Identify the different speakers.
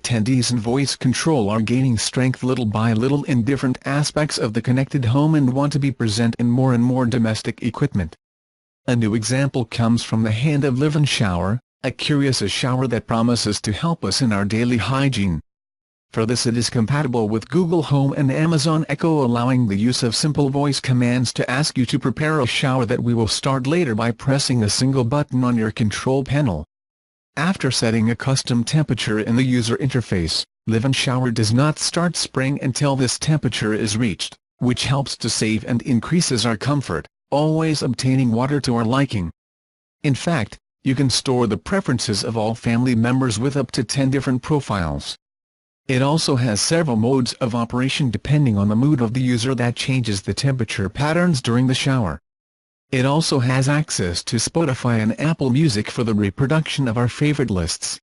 Speaker 1: attendees and voice control are gaining strength little by little in different aspects of the connected home and want to be present in more and more domestic equipment. A new example comes from the hand of Livin Shower, a curious shower that promises to help us in our daily hygiene. For this it is compatible with Google Home and Amazon Echo, allowing the use of simple voice commands to ask you to prepare a shower that we will start later by pressing a single button on your control panel. After setting a custom temperature in the user interface, Livin Shower does not start spraying until this temperature is reached, which helps to save and increases our comfort, always obtaining water to our liking. In fact, you can store the preferences of all family members with up to 10 different profiles. It also has several modes of operation depending on the mood of the user that changes the temperature patterns during the shower. It also has access to Spotify and Apple Music for the reproduction of our favorite lists.